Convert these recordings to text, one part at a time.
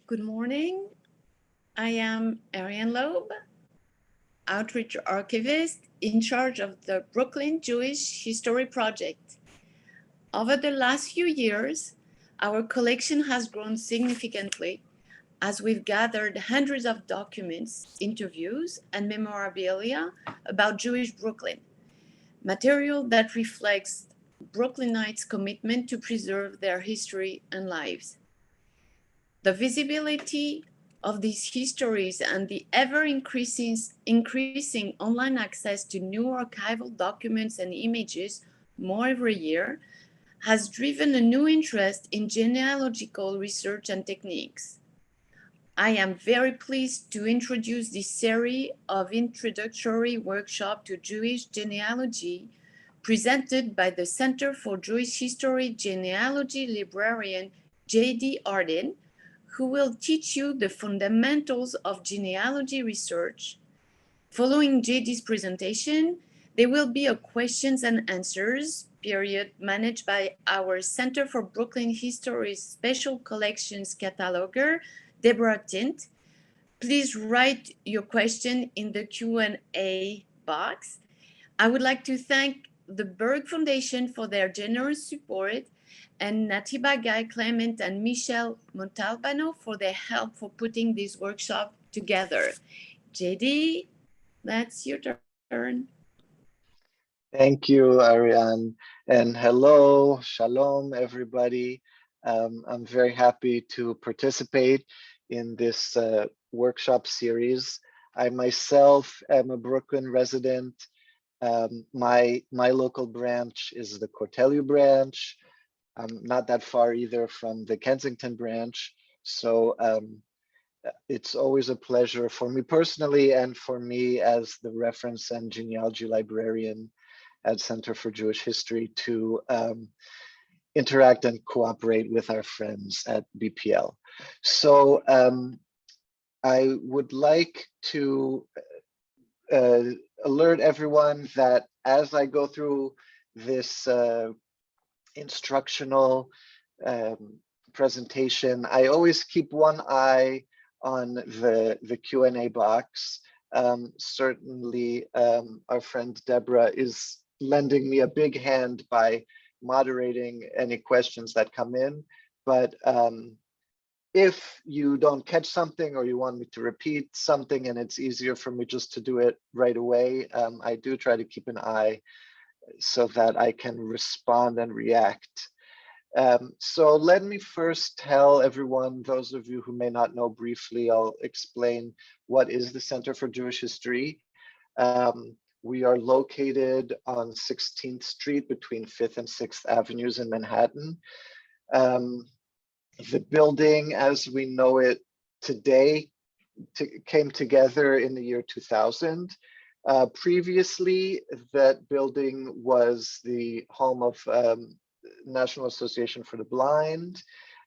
Good morning. I am Ariane Loeb, Outreach Archivist in charge of the Brooklyn Jewish History Project. Over the last few years, our collection has grown significantly as we've gathered hundreds of documents, interviews, and memorabilia about Jewish Brooklyn, material that reflects Brooklynites' commitment to preserve their history and lives. The visibility of these histories and the increasing online access to new archival documents and images more every year has driven a new interest in genealogical research and techniques. I am very pleased to introduce this series of introductory workshops to Jewish genealogy presented by the Center for Jewish History Genealogy librarian J.D. Arden, who will teach you the fundamentals of genealogy research. Following JD's presentation, there will be a questions and answers period managed by our Center for Brooklyn History's Special Collections cataloger, Deborah Tint. Please write your question in the Q&A box. I would like to thank the Berg Foundation for their generous support and Natiba Guy Clement and Michelle Montalbano for their help for putting this workshop together. JD, that's your turn. Thank you, Ariane. And hello, shalom, everybody. I'm very happy to participate in this workshop series. I myself am a Brooklyn resident. My local branch is the Cortelyou branch. I'm not that far either from the Kensington branch. So it's always a pleasure for me personally and for me as the reference and genealogy librarian at Center for Jewish History to interact and cooperate with our friends at BPL. So I would like to alert everyone that as I go through this instructional presentation, I always keep one eye on the Q&A box. Certainly, our friend Deborah is lending me a big hand by moderating any questions that come in. But if you don't catch something or you want me to repeat something and it's easier for me just to do it right away, I do try to keep an eye so that I can respond and react. So let me first tell everyone, those of you who may not know briefly, I'll explain what is the Center for Jewish History. We are located on 16th Street between 5th and 6th Avenues in Manhattan. The building as we know it today came together in the year 2000. Previously, that building was the home of National Association for the Blind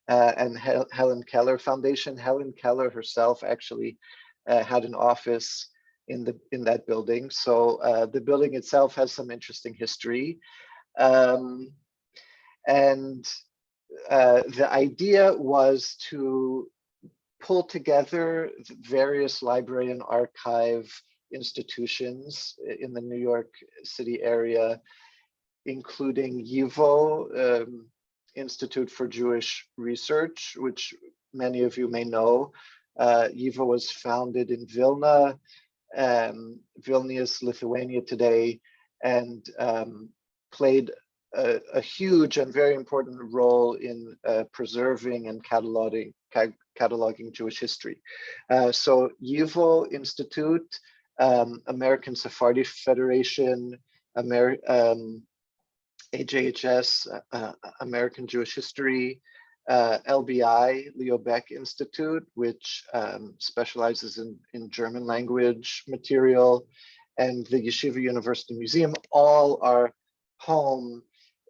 and Helen Keller Foundation. Helen Keller herself actually had an office in that building. So the building itself has some interesting history. And the idea was to pull together various library and archive institutions in the New York City area, including YIVO, Institute for Jewish Research, which many of you may know. YIVO was founded in Vilna, Vilnius, Lithuania today, and played a huge and very important role in preserving and cataloging Jewish history. So YIVO Institute, American Sephardi Federation, AJHS, American Jewish History, LBI, Leo Beck Institute, which specializes in German language material, and the Yeshiva University Museum, all are home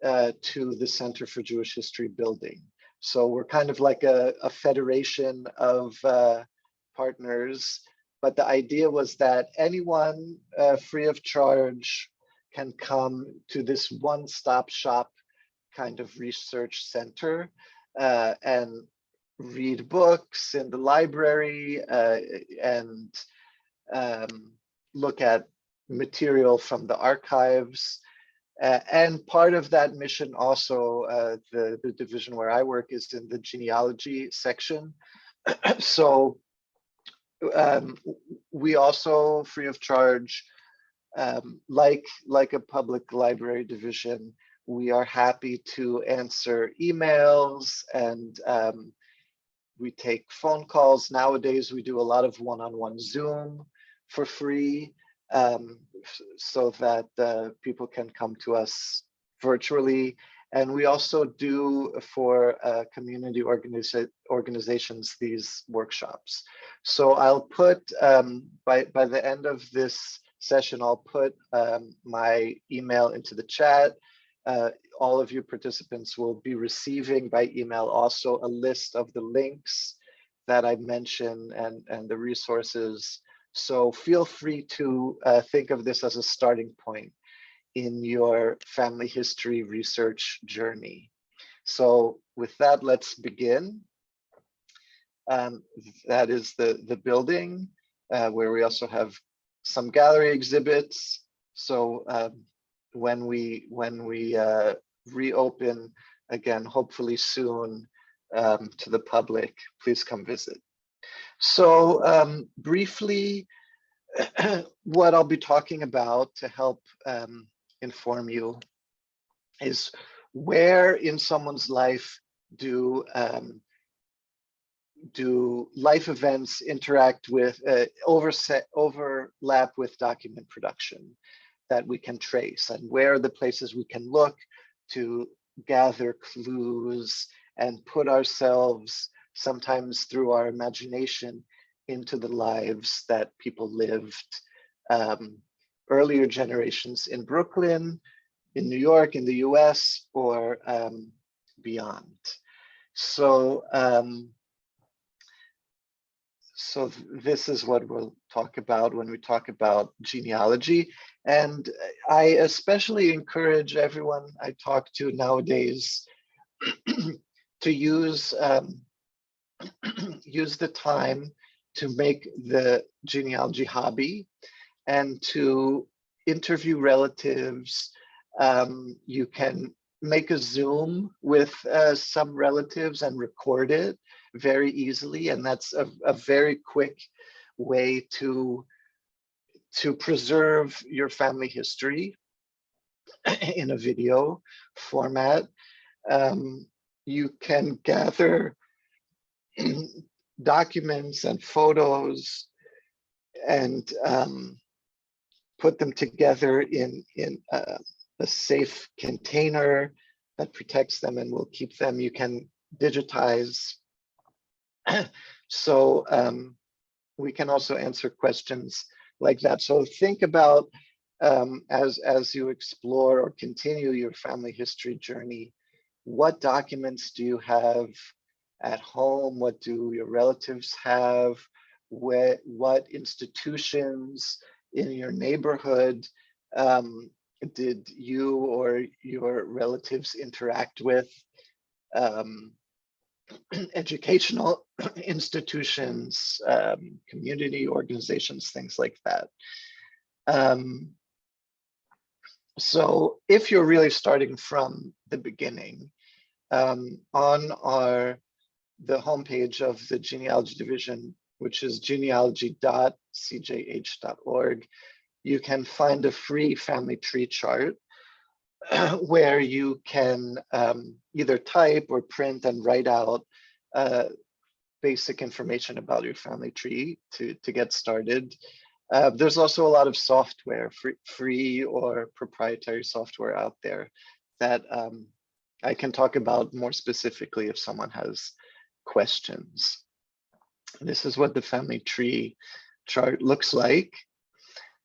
to the Center for Jewish History building. So we're kind of like a federation of partners, but the idea was that anyone free of charge can come to this one-stop shop kind of research center and read books in the library and look at material from the archives. And part of that mission also, the division where I work is in the genealogy section. So we also, free of charge, like a public library division, we are happy to answer emails, and we take phone calls. Nowadays, we do a lot of one-on-one Zoom for free, so that people can come to us virtually. And we also do for community organizations these workshops. So I'll put, by the end of this session, I'll put my email into the chat. All of you participants will be receiving by email also a list of the links that I mentioned and the resources. So feel free to think of this as a starting point in your family history research journey. So with that, let's begin. That is the building where we also have some gallery exhibits. So when we reopen again, hopefully soon, to the public, please come visit. So briefly, what I'll be talking about to help inform you is where in someone's life do life events interact with, overlap with document production that we can trace, and where are the places we can look to gather clues and put ourselves, sometimes through our imagination, into the lives that people lived earlier generations in Brooklyn, in New York, in the US, or beyond. So, so this is what we'll talk about when we talk about genealogy. And I especially encourage everyone I talk to nowadays to use the time to make the genealogy hobby and to interview relatives. You can make a Zoom with some relatives and record it very easily, and that's a very quick way to preserve your family history in a video format. You can gather documents and photos and put them together in a safe container that protects them and will keep them. You can digitize. So we can also answer questions like that. So think about, as you explore or continue your family history journey, what documents do you have at home? What do your relatives have? What institutions in your neighborhood did you or your relatives interact with? Educational institutions, community organizations, things like that. So if you're really starting from the beginning, on the homepage of the genealogy division, which is genealogy.cjh.org, you can find a free family tree chart where you can either type or print and write out basic information about your family tree to get started. There's also a lot of software, free or proprietary software out there that I can talk about more specifically if someone has questions. This is what the family tree chart looks like.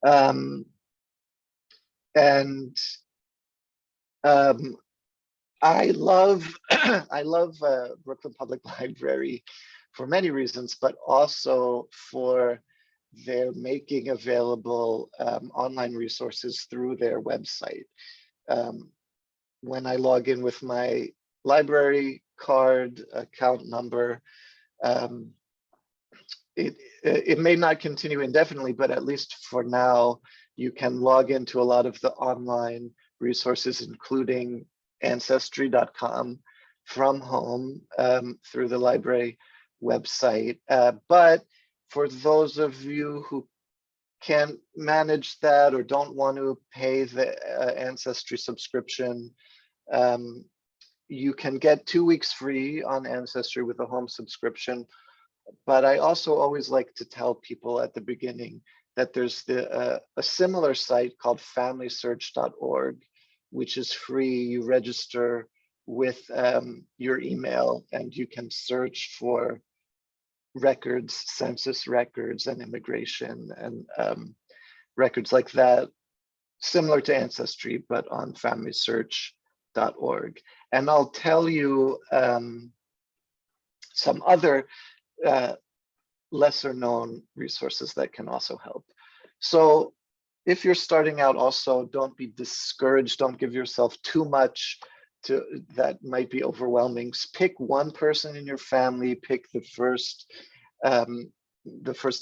I love Brooklyn Public Library for many reasons, but also for their making available online resources through their website. When I log in with my library card, account number. It may not continue indefinitely, but at least for now, you can log into a lot of the online resources, including ancestry.com from home through the library website. But for those of you who can't manage that or don't want to pay the Ancestry subscription, you can get 2 weeks free on Ancestry with a home subscription. But I also always like to tell people at the beginning that there's a similar site called familysearch.org, which is free. You register with your email and you can search for records, census records and immigration and records like that, similar to Ancestry, but on familysearch.org. And I'll tell you some other lesser known resources that can also help. So if you're starting out, also don't be discouraged. Don't give yourself too much that might be overwhelming. Pick one person in your family, pick the first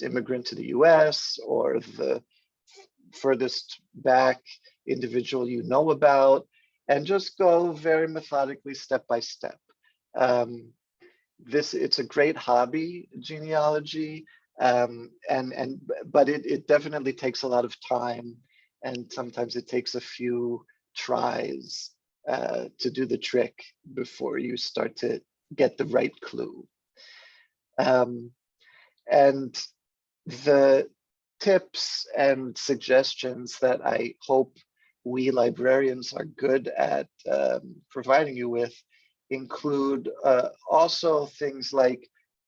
immigrant to the US or the furthest back individual you know about, and just go very methodically, step by step. It's a great hobby, genealogy, but it definitely takes a lot of time, and sometimes it takes a few tries to do the trick before you start to get the right clue. And the tips and suggestions that I hope we librarians are good at providing you with include also things like,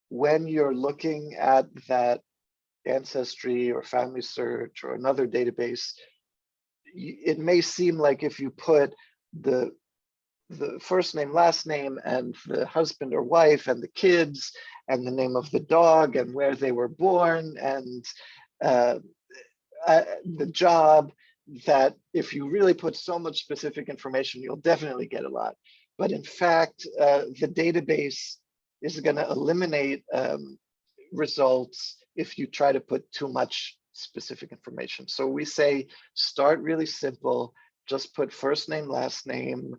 when you're looking at that Ancestry or Family Search or another database, it may seem like if you put the first name, last name, and the husband or wife and the kids and the name of the dog and where they were born and the job, that if you really put so much specific information, you'll definitely get a lot. But in fact, the database is going to eliminate results if you try to put too much specific information. So we say, start really simple, just put first name, last name,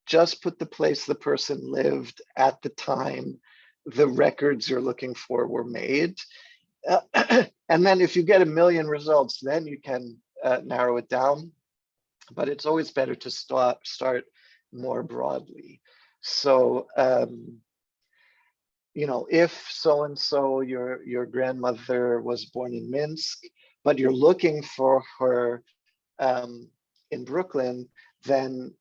just put the place the person lived at the time the records you're looking for were made. And then if you get 1 million results, then you can narrow it down. But it's always better to start more broadly. So, you know, if so-and-so, your grandmother was born in Minsk, but you're looking for her in Brooklyn, then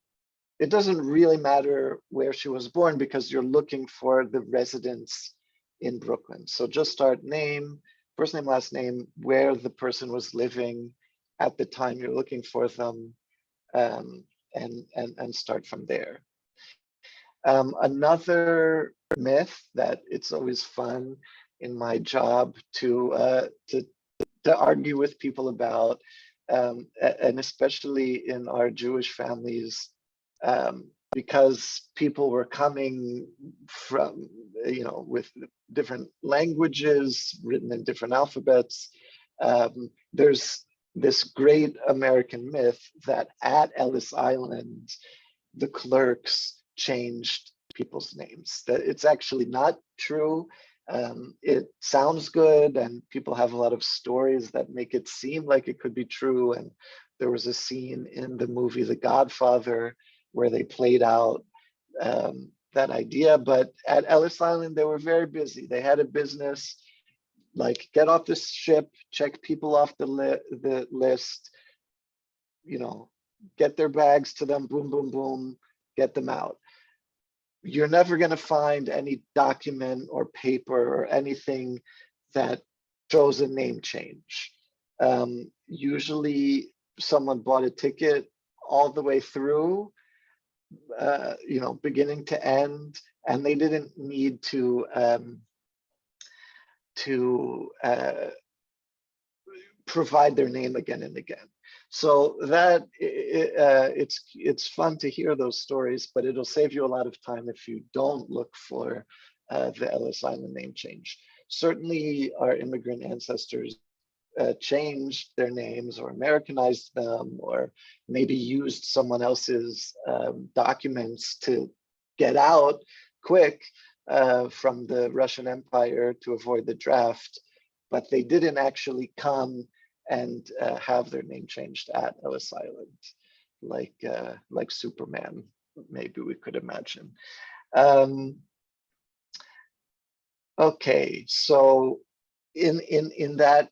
it doesn't really matter where she was born because you're looking for the residence in Brooklyn. So just start name, first name, last name, where the person was living at the time you're looking for them, and start from there. Another myth that it's always fun in my job to argue with people about, and especially in our Jewish families, because people were coming from, you know, with different languages written in different alphabets. There's this great American myth that at Ellis Island, the clerks changed people's names. That it's actually not true. It sounds good, and people have a lot of stories that make it seem like it could be true. And there was a scene in the movie The Godfather where they played out that idea. But at Ellis Island, they were very busy. They had a business, like get off the ship, check people off the list, you know, get their bags to them, boom, boom, boom, get them out. You're never going to find any document or paper or anything that shows a name change. Usually someone bought a ticket all the way through, you know, beginning to end, and they didn't need to provide their name again and again. So that it's fun to hear those stories, but it'll save you a lot of time if you don't look for the Ellis Island name change. Certainly, our immigrant ancestors changed their names or Americanized them, or maybe used someone else's documents to get out quick from the Russian Empire to avoid the draft, but they didn't actually come and have their name changed at Ellis Island, like Superman, maybe we could imagine. Okay, so in that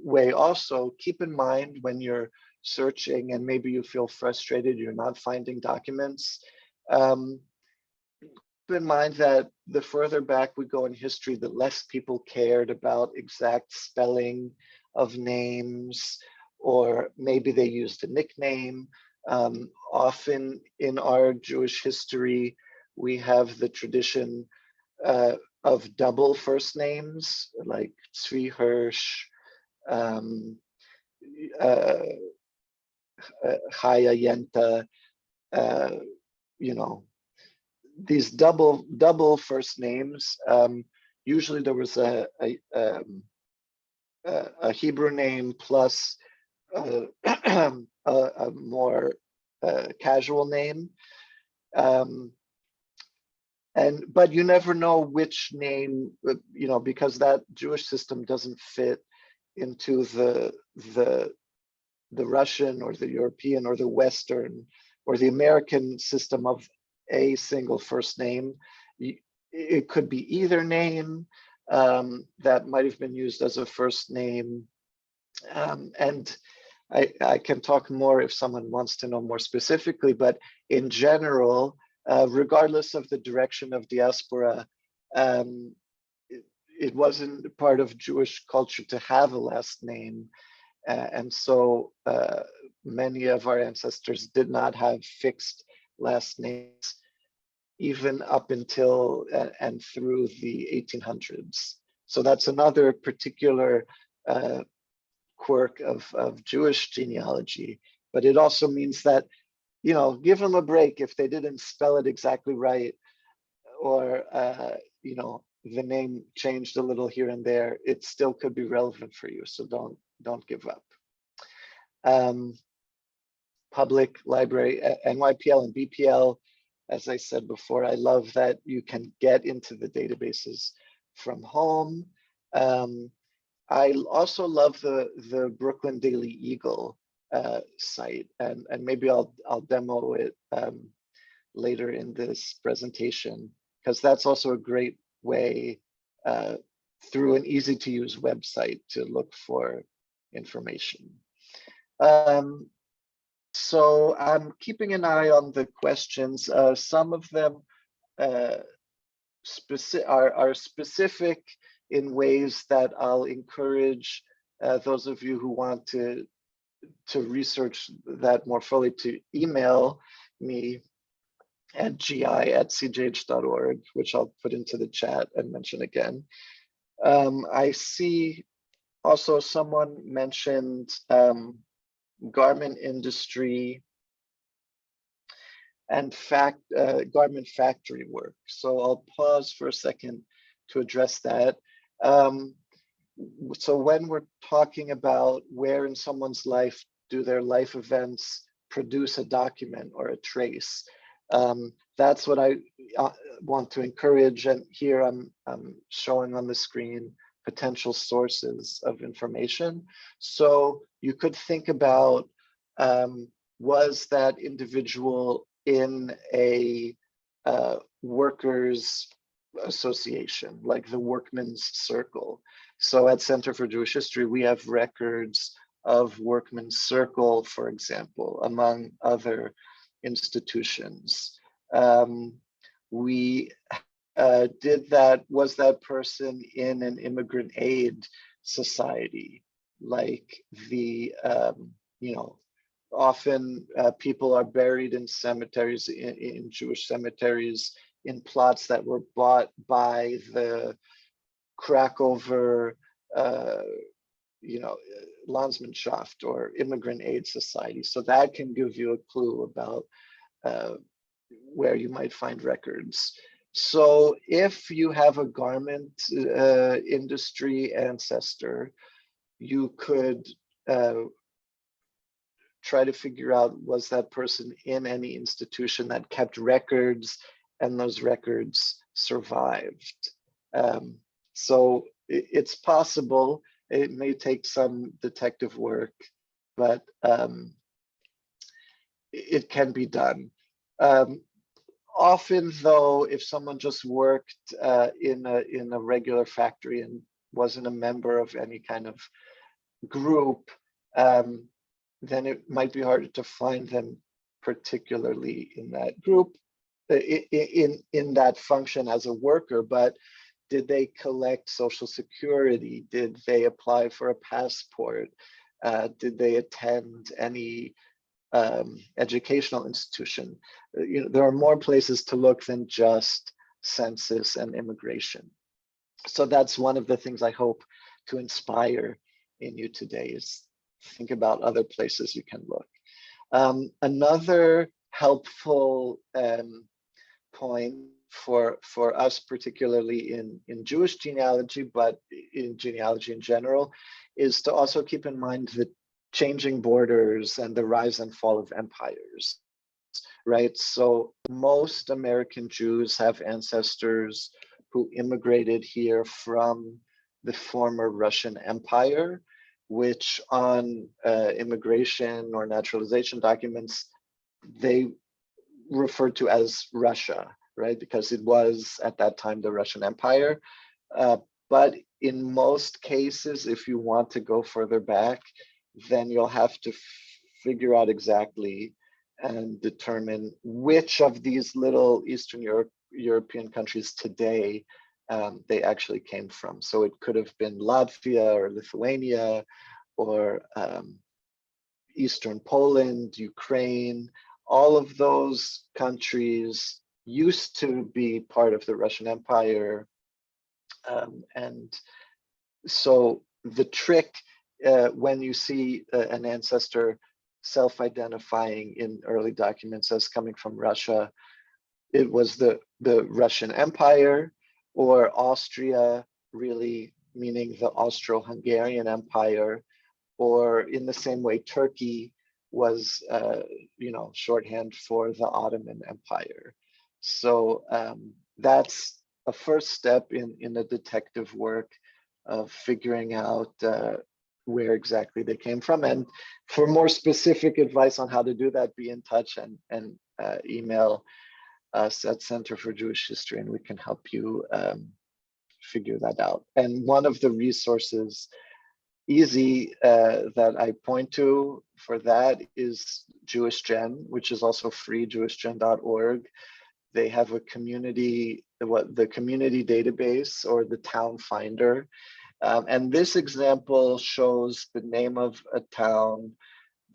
way also, keep in mind when you're searching and maybe you feel frustrated, you're not finding documents, keep in mind that the further back we go in history, the less people cared about exact spelling of names, or maybe they used a nickname. Often in our Jewish history, we have the tradition of double first names, like Tzvi Hirsch, Chaya Yenta, you know, these double first names. Usually there was a Hebrew name plus a more casual name. But you never know which name, you know, because that Jewish system doesn't fit into the Russian or the European or the Western or the American system of a single first name. It could be either name that might have been used as a first name. And I can talk more if someone wants to know more specifically, but in general, regardless of the direction of diaspora, it wasn't part of Jewish culture to have a last name. And so many of our ancestors did not have fixed last names, even up until and through the 1800s. So that's another particular quirk of Jewish genealogy, but it also means that, you know, give them a break if they didn't spell it exactly right, or you know, the name changed a little here and there. It still could be relevant for you, so don't give up. Public library, NYPL and BPL, as I said before, I love that you can get into the databases from home. I also love the Brooklyn Daily Eagle site, and maybe I'll demo it later in this presentation, because that's also a great way through an easy to use website to look for information. So I'm keeping an eye on the questions. Some of them are specific in ways that I'll encourage those of you who want to research that more fully to email me at gi@cjh.org, which I'll put into the chat and mention again. I see also someone mentioned garment industry and garment factory work. So I'll pause for a second to address that. So when we're talking about where in someone's life do their life events produce a document or a trace, that's what I want to encourage. And here I'm showing on the screen potential sources of information. So you could think about, was that individual in a workers' association, like the Workmen's Circle? So at Center for Jewish History, we have records of Workmen's Circle, for example, among other institutions. We was that person in an immigrant aid society, like the, you know, often people are buried in cemeteries, in Jewish cemeteries, in plots that were bought by the Crackover, Landsmannschaft or Immigrant Aid Society. So that can give you a clue about where you might find records. So if you have a garment industry ancestor, you could try to figure out, was that person in any institution that kept records and those records survived? So it's possible. It may take some detective work, but it can be done. Often, though, if someone just worked in a regular factory and wasn't a member of any kind of group, then it might be harder to find them, particularly in that group, in that function as a worker. But did they collect Social Security? Did they apply for a passport? Did they attend any educational institution? There are more places to look than just census and immigration. So that's one of the things I hope to inspire in you today, is think about other places you can look. Another helpful point for us, particularly in Jewish genealogy, but in genealogy in general, is to also keep in mind the changing borders and the rise and fall of empires, right? So most American Jews have ancestors who immigrated here from the former Russian Empire, which on immigration or naturalization documents, they refer to as Russia, right? Because it was at that time the Russian Empire. But in most cases, if you want to go further back, then you'll have to figure out exactly and determine which of these little Eastern European countries today they actually came from. So it could have been Latvia or Lithuania or Eastern Poland, Ukraine. All of those countries used to be part of the Russian Empire. And so the trick when you see an ancestor self-identifying in early documents as coming from Russia, it was the Russian Empire, or Austria, really meaning the Austro-Hungarian Empire, or in the same way Turkey was shorthand for the Ottoman Empire. So that's a first step in the detective work of figuring out where exactly they came from. And for more specific advice on how to do that, be in touch and email us at Center for Jewish History, and we can help you figure that out. And one of the resources easy that I point to for that is Jewish Gen, which is also free, jewishgen.org. They have a community, the community database or the town finder. And this example shows the name of a town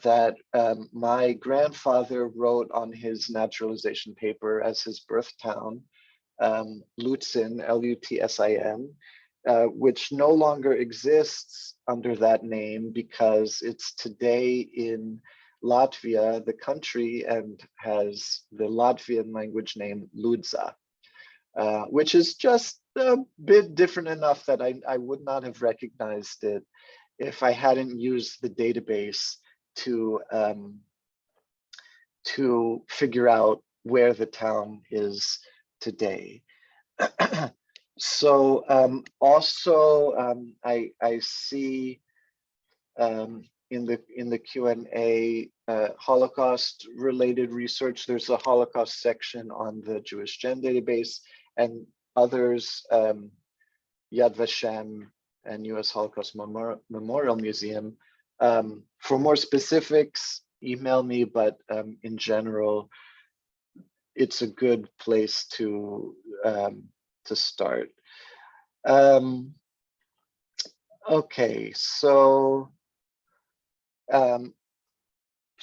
that my grandfather wrote on his naturalization paper as his birth town, Lutzin, L-U-T-S-I-N, which no longer exists under that name because it's today in Latvia, the country, and has the Latvian language name Ludza, which is just a bit different enough that I would not have recognized it if I hadn't used the database to figure out where the town is today. So I see in the Q&A Holocaust related research. There's a Holocaust section on the Jewish Gen database, and others, Yad Vashem and US Holocaust Memorial Museum. For more specifics, email me, but in general, it's a good place to start. Okay, so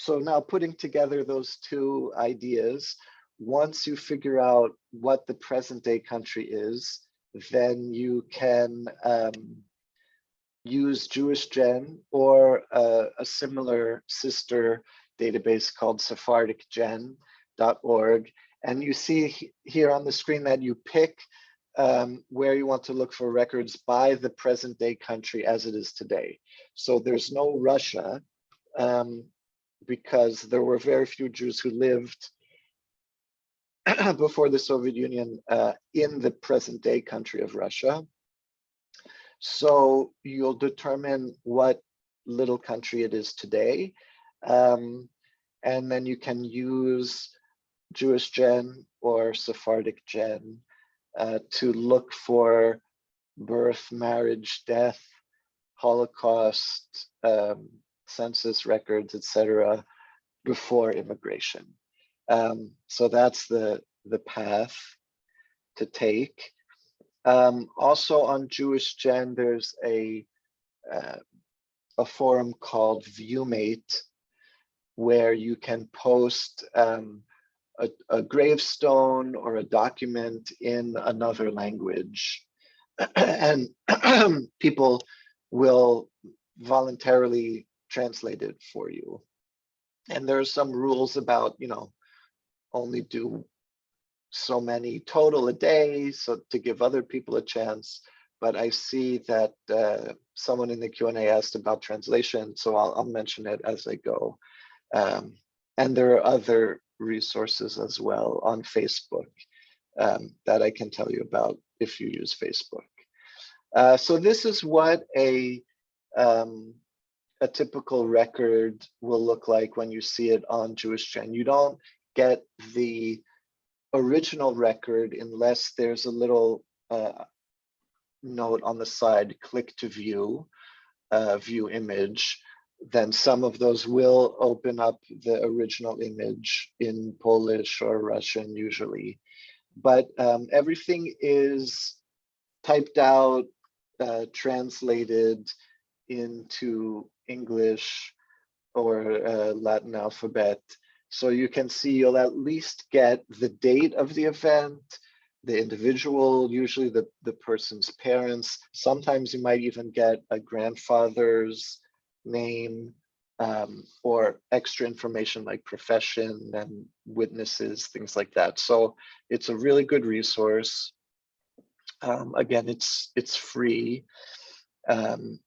now putting together those two ideas, once you figure out what the present day country is, then you can use JewishGen or a similar sister database called SephardicGen.org. And you see here on the screen that you pick where you want to look for records by the present day country as it is today. So there's no Russia, because there were very few Jews who lived before the Soviet Union in the present day country of Russia. So you'll determine what little country it is today. And then you can use JewishGen or SephardicGen to look for birth, marriage, death, Holocaust, census records, etc., before immigration. So that's the path to take. Also on JewishGen, there's a forum called ViewMate, where you can post a gravestone or a document in another language, and people will voluntarily translate it for you. And there are some rules about, only do so many total a day, so to give other people a chance. But I see that someone in the Q&A asked about translation, so I'll mention it as I go. And there are other resources as well on Facebook that I can tell you about if you use Facebook. So this is what a typical record will look like when you see it on JewishGen. You don't get the original record unless there's a little note on the side, click to view, view image. Then some of those will open up the original image in Polish or Russian usually. But everything is typed out, translated into English or Latin alphabet. So you can see you'll at least get the date of the event, the individual, usually the person's parents. Sometimes you might even get a grandfather's name, or extra information like profession and witnesses, things like that. So it's a really good resource. Again, it's free, and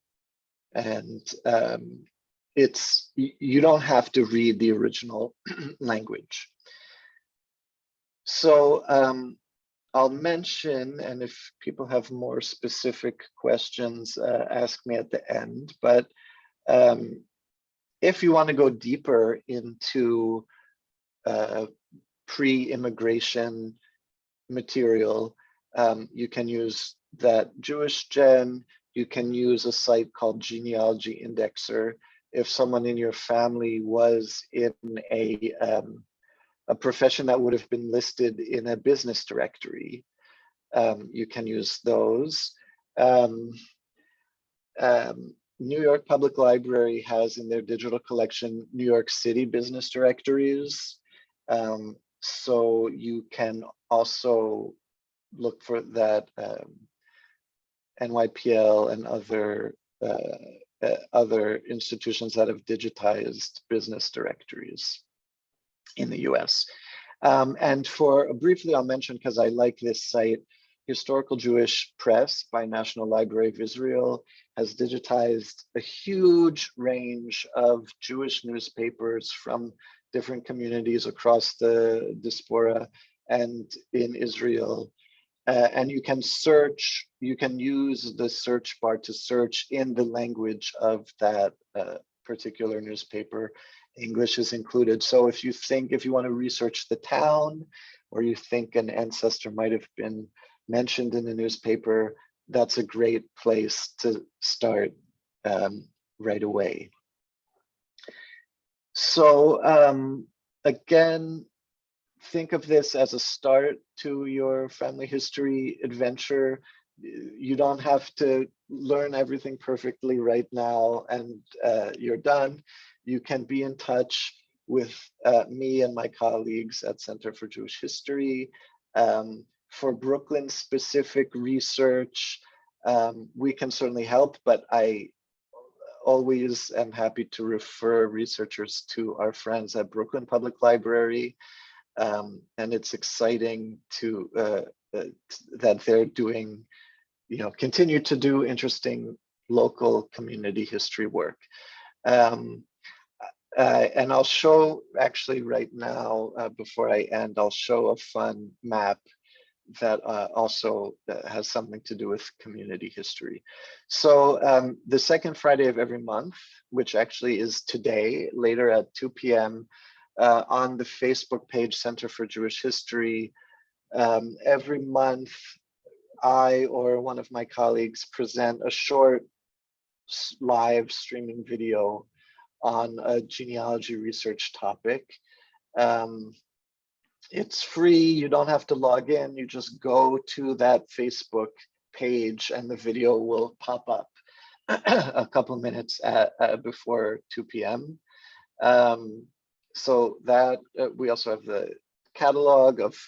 you don't have to read the original language. So I'll mention, and if people have more specific questions, ask me at the end. But if you want to go deeper into pre-immigration material, you can use that JewishGen. You can use a site called Genealogy Indexer. If someone in your family was in a profession that would have been listed in a business directory, you can use those. New York Public Library has in their digital collection New York City business directories. So you can also look for that, NYPL and other institutions that have digitized business directories in the US. And briefly, I'll mention, because I like this site, Historical Jewish Press by National Library of Israel has digitized a huge range of Jewish newspapers from different communities across the diaspora and in Israel. And you can search, you can use the search bar to search in the language of that particular newspaper. English is included. So if you want to research the town, or you think an ancestor might have been mentioned in the newspaper, that's a great place to start right away. So again, think of this as a start to your family history adventure. You don't have to learn everything perfectly right now and you're done. You can be in touch with me and my colleagues at Center for Jewish History. For Brooklyn specific research, we can certainly help, but I always am happy to refer researchers to our friends at Brooklyn Public Library. And it's exciting to that they're doing, continue to do interesting local community history work. And I'll show, actually right now, before I end, I'll show a fun map that also has something to do with community history. So the second Friday of every month, which actually is today, later at 2 p.m., on the Facebook page Center for Jewish History, every month, I or one of my colleagues present a short live streaming video on a genealogy research topic. It's free, you don't have to log in, you just go to that Facebook page and the video will pop up a couple of minutes before 2 p.m. So that we also have the catalog of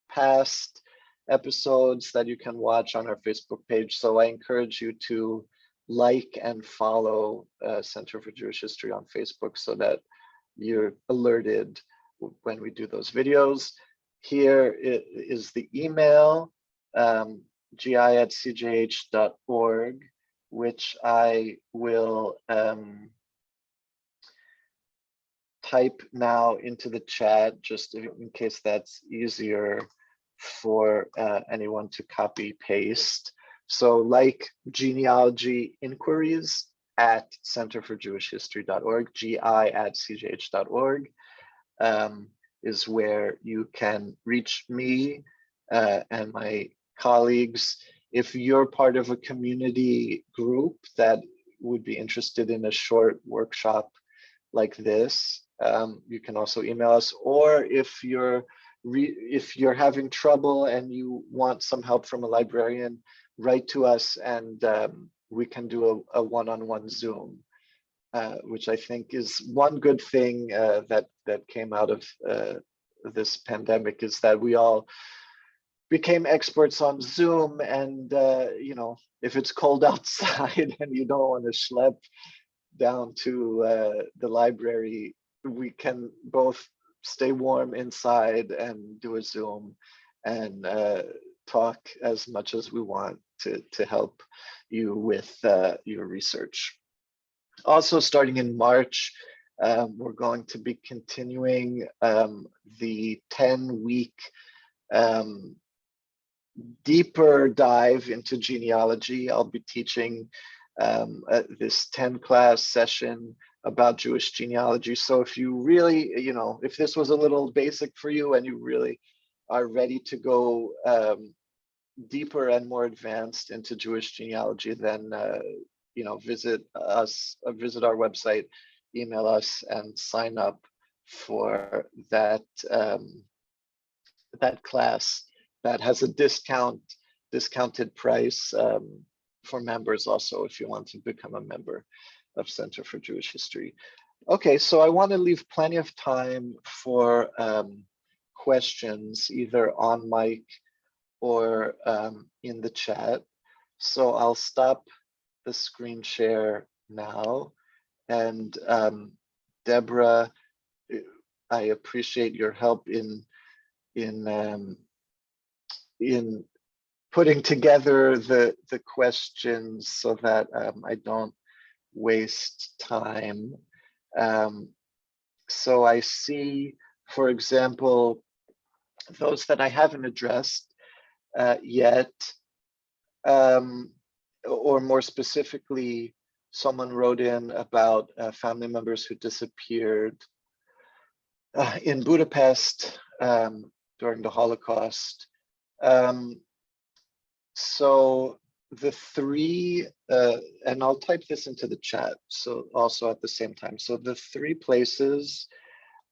past episodes that you can watch on our Facebook page. So I encourage you to like and follow Center for Jewish History on Facebook so that you're alerted when we do those videos. Here is the email, gi@cjh.org, which I will type now into the chat, just in case that's easier for anyone to copy paste. So like genealogy inquiries at centerforjewishhistory.org, gi@cjh.org. Is where you can reach me and my colleagues. If you're part of a community group that would be interested in a short workshop like this, you can also email us. Or if you're having trouble and you want some help from a librarian, write to us and we can do a one-on-one Zoom. Which I think is one good thing that came out of this pandemic, is that we all became experts on Zoom. And if it's cold outside and you don't want to schlep down to the library, we can both stay warm inside and do a Zoom and talk as much as we want to help you with your research. Also, starting in March, we're going to be continuing the 10-week deeper dive into genealogy. I'll be teaching this 10-class session about Jewish genealogy. So if you really, if this was a little basic for you and you really are ready to go deeper and more advanced into Jewish genealogy, then visit our website, email us, and sign up for that class that has a discounted price for members also, if you want to become a member of Center for Jewish History. Okay, so I want to leave plenty of time for questions, either on mic or in the chat. So I'll stop the screen share now. And Deborah, I appreciate your help in putting together the questions so that I don't waste time. So I see, for example, those that I haven't addressed yet, or more specifically, someone wrote in about family members who disappeared in Budapest during the Holocaust. So the three, and I'll type this into the chat, so also at the same time. So the three places,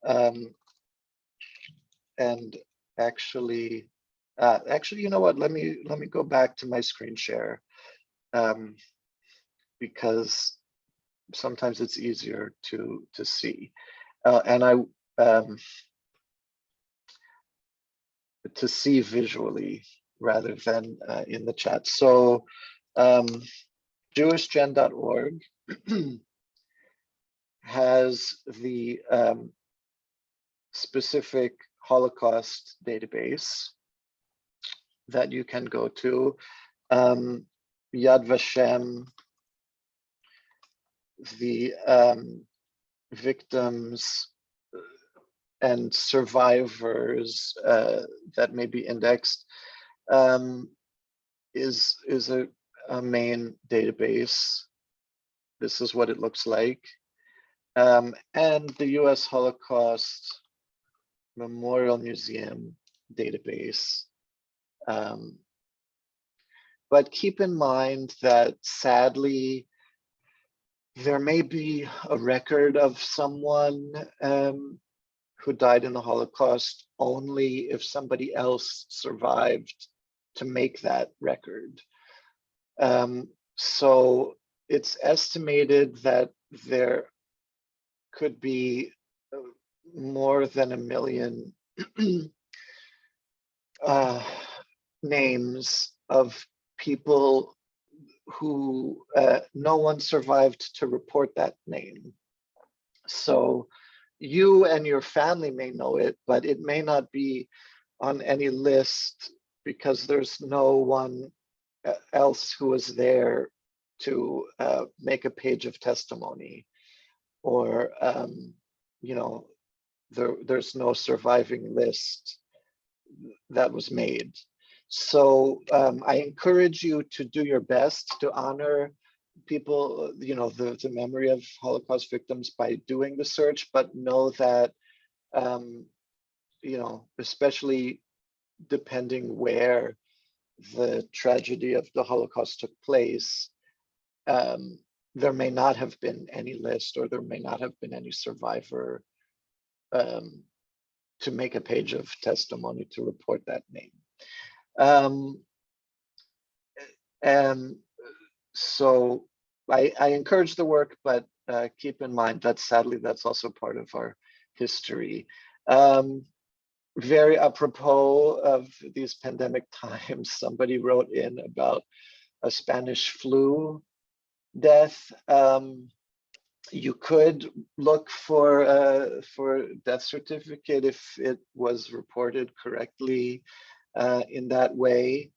and actually, you know what? Let me go back to my screen share, because sometimes it's easier to see, and I to see visually rather than in the chat. So JewishGen.org has the specific Holocaust database that you can go to. Yad Vashem, the victims and survivors that may be indexed, is a main database. This is what it looks like. And the US Holocaust Memorial Museum database. But keep in mind that sadly, there may be a record of someone who died in the Holocaust only if somebody else survived to make that record. So it's estimated that there could be more than 1 million names of people who no one survived to report that name. So you and your family may know it, but it may not be on any list because there's no one else who was there to make a page of testimony, or you know, there's no surviving list that was made. So I encourage you to do your best to honor people, you know, the memory of Holocaust victims by doing the search, but know that, you know, especially depending where the tragedy of the Holocaust took place, there may not have been any list, or there may not have been any survivor to make a page of testimony to report that name. And so I encourage the work, but keep in mind that sadly, that's also part of our history. Very apropos of these pandemic times, somebody wrote in about a Spanish flu death. You could look for death certificate if it was reported correctly in that way.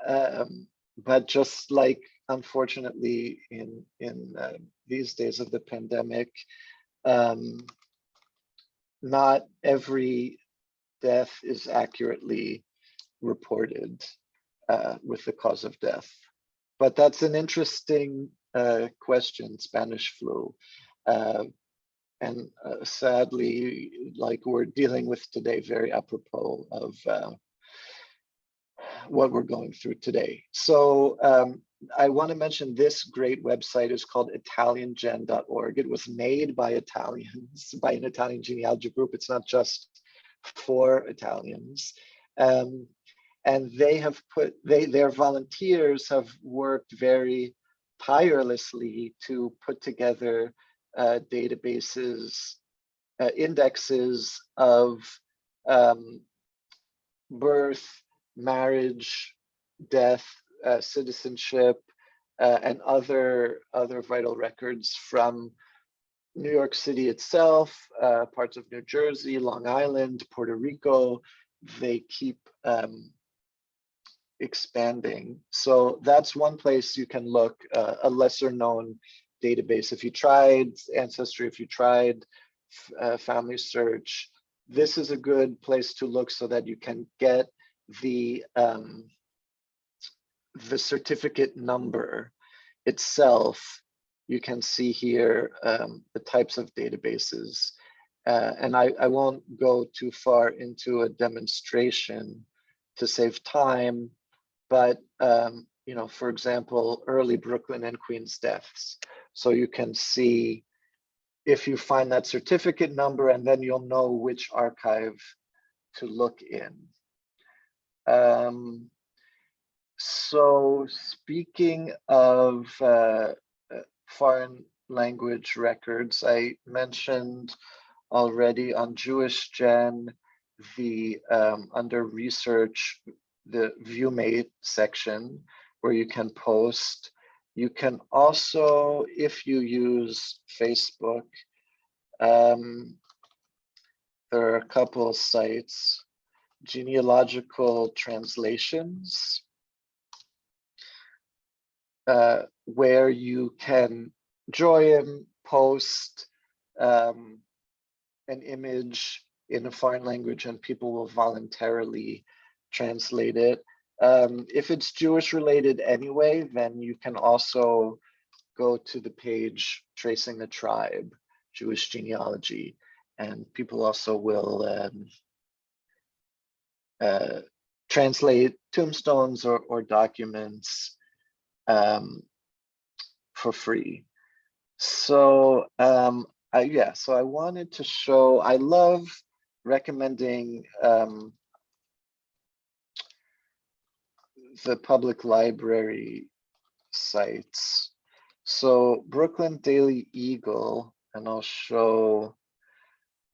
But just like, unfortunately, in these days of the pandemic, not every death is accurately reported with the cause of death. But that's an interesting question, Spanish flu. And sadly, like we're dealing with today, very apropos of what we're going through today. So I want to mention this great website is called ItalianGen.org. It was made by Italians, by an Italian genealogy group. It's not just for Italians. And they have put, their volunteers have worked very tirelessly to put together databases, indexes of birth, marriage, death, citizenship, and other vital records from New York City itself, parts of New Jersey, Long Island, Puerto Rico. They keep expanding. So that's one place you can look, a lesser known database. If you tried Ancestry, if you tried Family Search, this is a good place to look so that you can get the certificate number itself. You can see here the types of databases. And I won't go too far into a demonstration to save time, but you know, for example, early Brooklyn and Queens deaths. So you can see if you find that certificate number, and then you'll know which archive to look in. So speaking of foreign language records, I mentioned already on JewishGen, the under research, the ViewMate section. where you can post. You can also, if you use Facebook, there are a couple of sites, genealogical translations, where you can join, post an image in a foreign language and people will voluntarily translate it. If it's Jewish related anyway, then you can also go to the page Tracing the Tribe, Jewish Genealogy, and people also will translate tombstones or documents for free. So so I wanted to show, I love recommending the public library sites. So Brooklyn Daily Eagle, and I'll show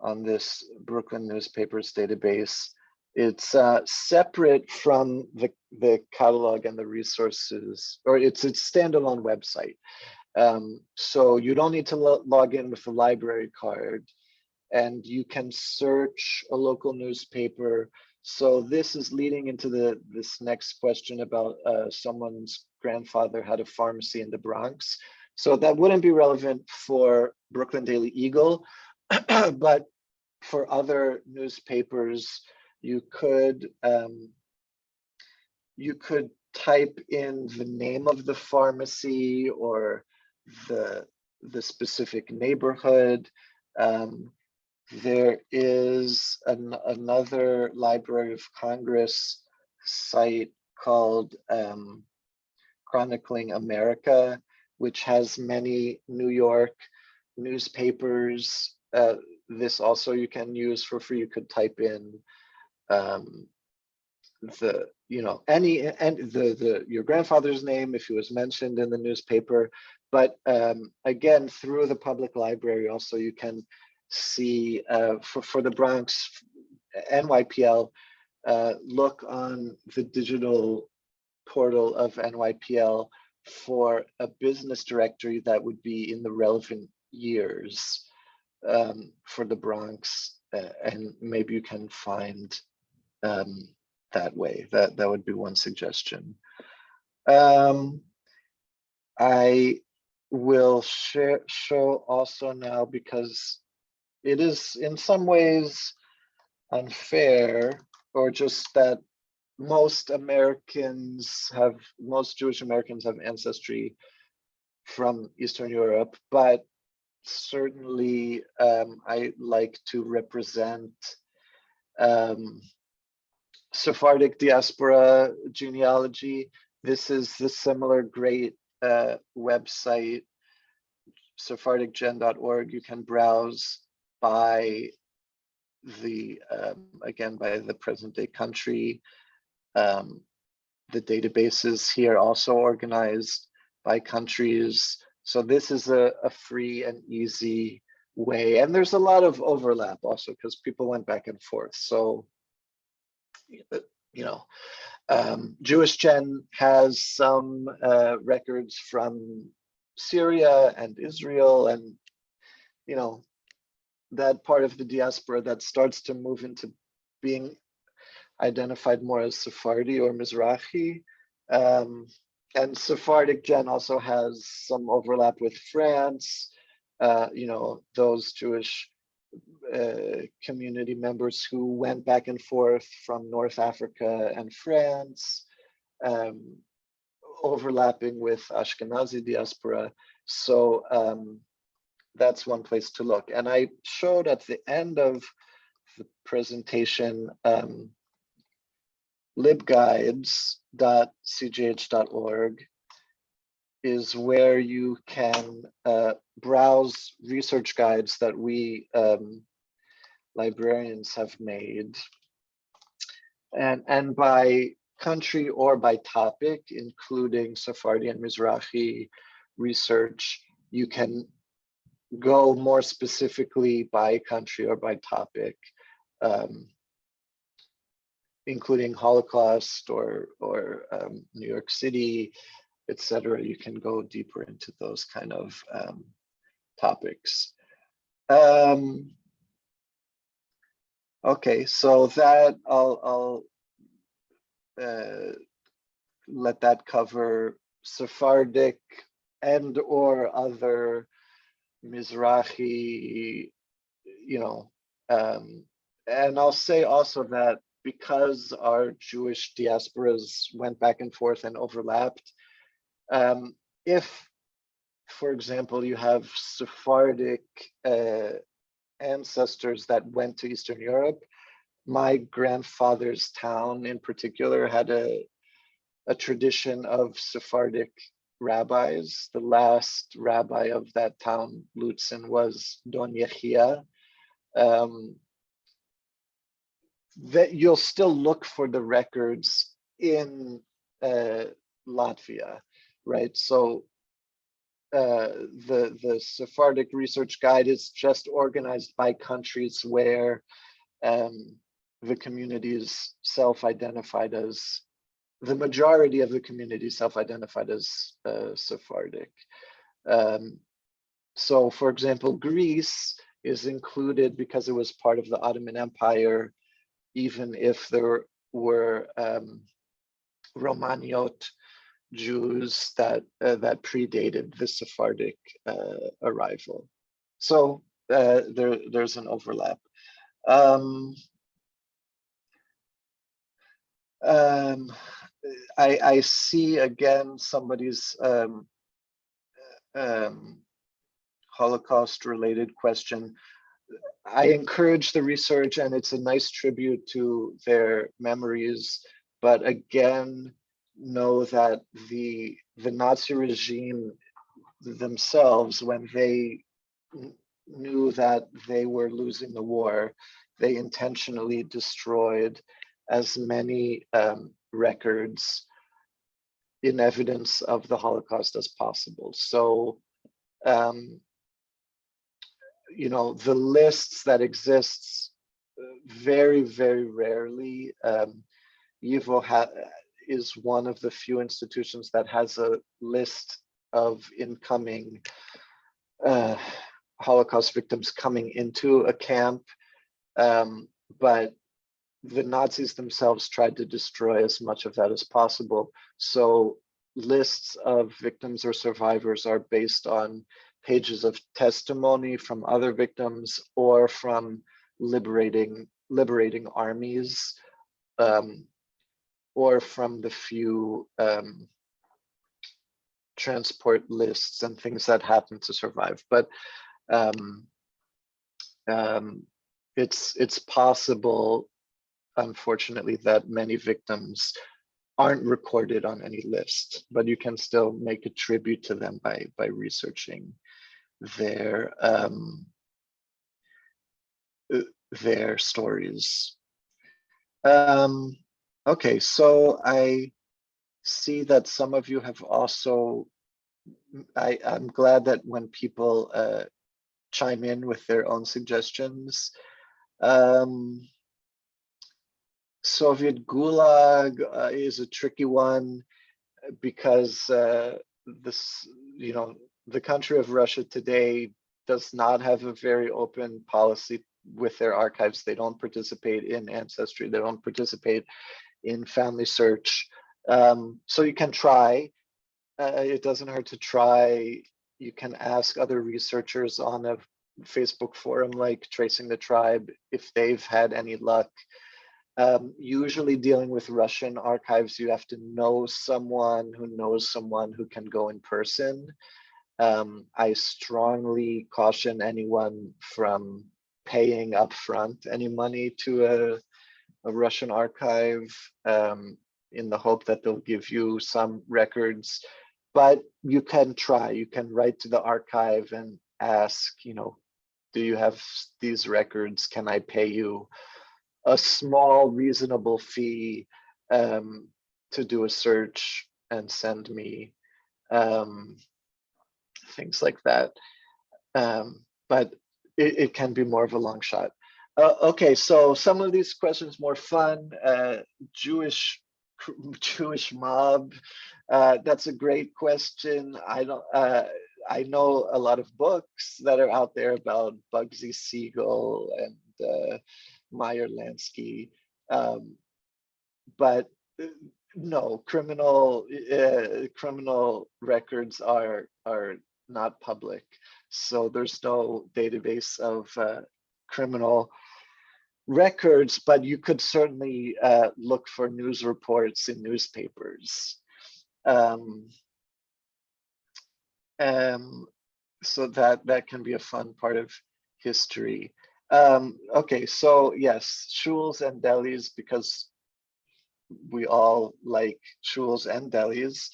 on this Brooklyn newspapers database, it's separate from the catalog and the resources, or it's a standalone website. So you don't need to log in with the library card, and you can search a local newspaper. So this is leading into this next question about someone's grandfather had a pharmacy in the Bronx. So that wouldn't be relevant for Brooklyn Daily Eagle, but for other newspapers, you could type in the name of the pharmacy or the specific neighborhood. There is another Library of Congress site called Chronicling America, which has many New York newspapers. This also you can use for free. You could type in your grandfather's name if he was mentioned in the newspaper. But again, through the public library also you can see for the Bronx NYPL, look on the digital portal of NYPL for a business directory that would be in the relevant years for the Bronx, and maybe you can find that way. That would be one suggestion. I will show also now, because it is in some ways unfair, or just that most Jewish Americans have ancestry from Eastern Europe, but certainly I like to represent Sephardic diaspora genealogy. This is the similar great website, sephardicgen.org. You can browse by the again by the present day country. The databases here also organized by countries. So this is a free and easy way, and there's a lot of overlap also because people went back and forth. So Jewish Gen has some records from Syria and Israel, and that part of the diaspora that starts to move into being identified more as Sephardi or Mizrachi. And Sephardic Gen also has some overlap with France, those Jewish community members who went back and forth from North Africa and France, overlapping with Ashkenazi diaspora. So that's one place to look. And I showed at the end of the presentation libguides.cgh.org is where you can browse research guides that we librarians have made, and by country or by topic, including Sephardi and Mizrachi research, you can go more specifically by country or by topic. including Holocaust or New York City, etc. You can go deeper into those kind of topics. Okay, so that I'll let that cover Sephardic and or other Mizrachi, and I'll say also that because our Jewish diasporas went back and forth and overlapped, if, for example, you have Sephardic ancestors that went to Eastern Europe, my grandfather's town in particular had a tradition of Sephardic rabbis. The last rabbi of that town, Lutzen, was Don Yechia. That you'll still look for the records in Latvia, right? So the Sephardic Research Guide is just organized by countries where the communities self-identified as, the majority of the community self-identified as Sephardic. So for example, Greece is included because it was part of the Ottoman Empire, even if there were Romaniot Jews that predated the Sephardic arrival. So there's an overlap. I see again somebody's Holocaust-related question. I encourage the research, and it's a nice tribute to their memories. But again, know that the Nazi regime themselves, when they knew that they were losing the war, they intentionally destroyed as many records in evidence of the Holocaust as possible. So, the lists that exists very, very rarely. YIVO is one of the few institutions that has a list of incoming Holocaust victims coming into a camp, but the Nazis themselves tried to destroy as much of that as possible. So lists of victims or survivors are based on pages of testimony from other victims or from liberating armies, or from the few transport lists and things that happen to survive. But it's possible, unfortunately, that many victims aren't recorded on any list, but you can still make a tribute to them by researching their stories. Okay, so I see that some of you have also, I'm glad that when people chime in with their own suggestions. Soviet Gulag is a tricky one because the country of Russia today does not have a very open policy with their archives. They don't participate in Ancestry. They don't participate in family search. So you can try. It doesn't hurt to try. You can ask other researchers on a Facebook forum like Tracing the Tribe if they've had any luck. Usually dealing with Russian archives, you have to know someone who knows someone who can go in person. I strongly caution anyone from paying upfront any money to a Russian archive in the hope that they'll give you some records. But you can try. You can write to the archive and ask, do you have these records? Can I pay you a small, reasonable fee to do a search and send me things like that. But it can be more of a long shot. Okay, so some of these questions more fun. Jewish mob. That's a great question. I don't. I know a lot of books that are out there about Bugsy Siegel and Meyer Lansky, but no, criminal records are not public. So there's no database of criminal records, but you could certainly look for news reports in newspapers. So that can be a fun part of history. Okay, so yes, Shuls and Delis, because we all like Shuls and Delis.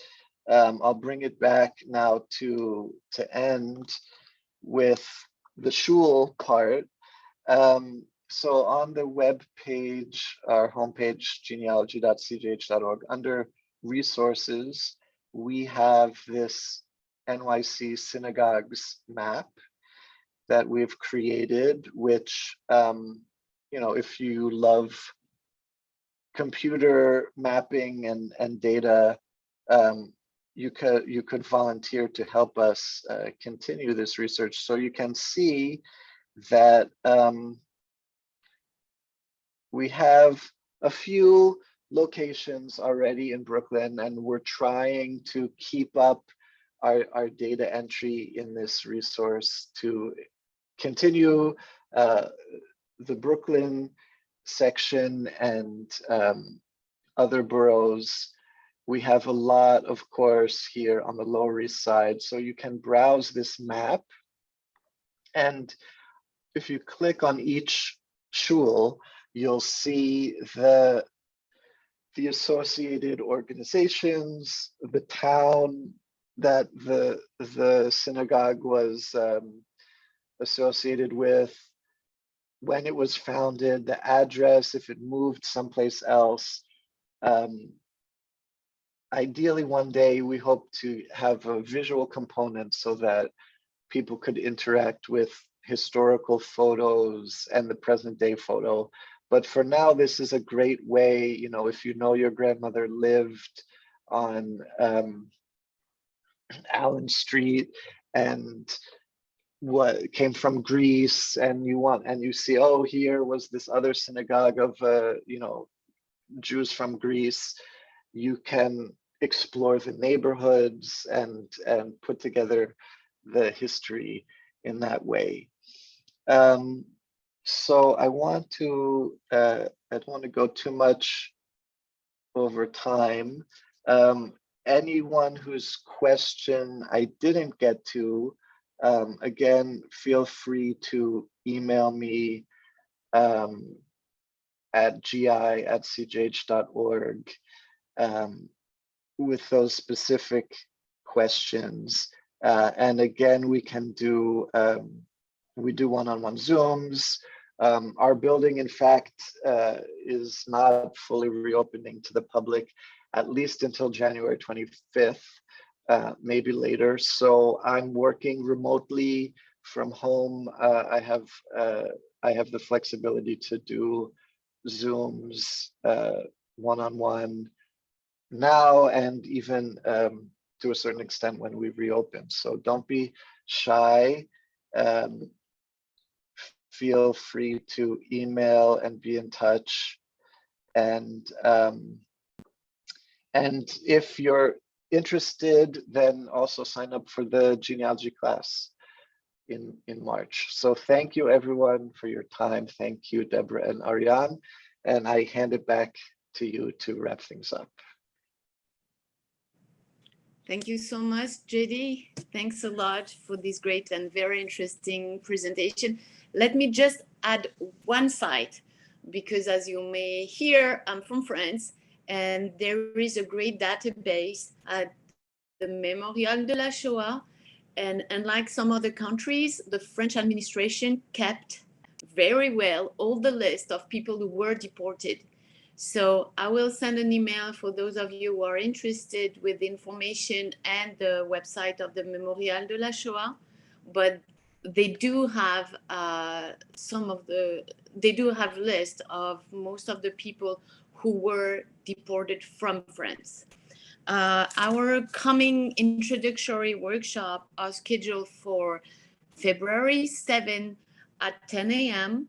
I'll bring it back now to end with the Shul part. So on the web page, our homepage, genealogy.cjh.org, under resources, we have this NYC synagogues map that we've created, which, you know, if you love computer mapping and data, you could volunteer to help us continue this research. So you can see that we have a few locations already in Brooklyn, and we're trying to keep up our data entry in this resource to continue the Brooklyn section and other boroughs. We have a lot, of course, here on the Lower East Side. So you can browse this map. And if you click on each shul, you'll see the associated organizations, the town that the synagogue was associated with, when it was founded, the address, if it moved someplace else. Ideally, one day we hope to have a visual component so that people could interact with historical photos and the present day photo. But for now, this is a great way, you know, if you know your grandmother lived on Allen Street and what came from Greece, and you see, oh, here was this other synagogue of you know, Jews from Greece, you can explore the neighborhoods and put together the history in that way. So I want to I don't want to go too much over time. Anyone whose question I didn't get to, again, feel free to email me at gi@cjh.org with those specific questions. And again, we can do, we do one-on-one Zooms. Our building, in fact, is not fully reopening to the public, at least until January 25th, maybe later. So I'm working remotely from home. I have the flexibility to do Zooms one-on-one now, and even to a certain extent when we reopen. So don't be shy. Feel free to email and be in touch. And if you're interested, then also sign up for the genealogy class in March. So thank you everyone for your time. Thank you, Deborah and Ariane. And I hand it back to you to wrap things up. Thank you so much, JD. Thanks a lot for this great and very interesting presentation. Let me just add one site, because as you may hear, I'm from France, and there is a great database at the Mémorial de la Shoah. And unlike some other countries, the French administration kept very well all the list of people who were deported. So I will send an email for those of you who are interested with the information and the website of the Mémorial de la Shoah. But they do have some of the they do have list of most of the people who were deported from France. Our coming introductory workshop are scheduled for February 7th at 10 a.m.,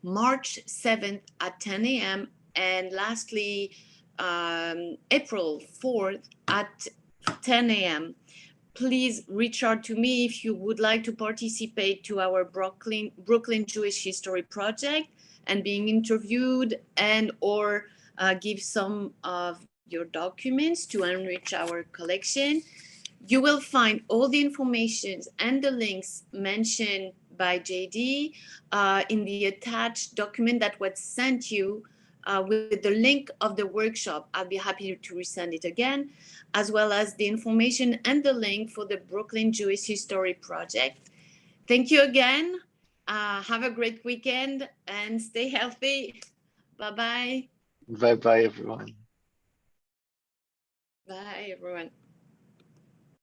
March 7th at 10 a.m., and lastly, April 4th at 10 a.m. Please reach out to me if you would like to participate to our Brooklyn Jewish History Project and being interviewed and or give some of your documents to enrich our collection. You will find all the information and the links mentioned by JD in the attached document that was sent you with the link of the workshop. I'll be happy to resend it again, as well as the information and the link for the Brooklyn Jewish History Project. Thank you again. Have a great weekend and stay healthy. Bye-bye. Bye-bye, everyone. Bye, everyone.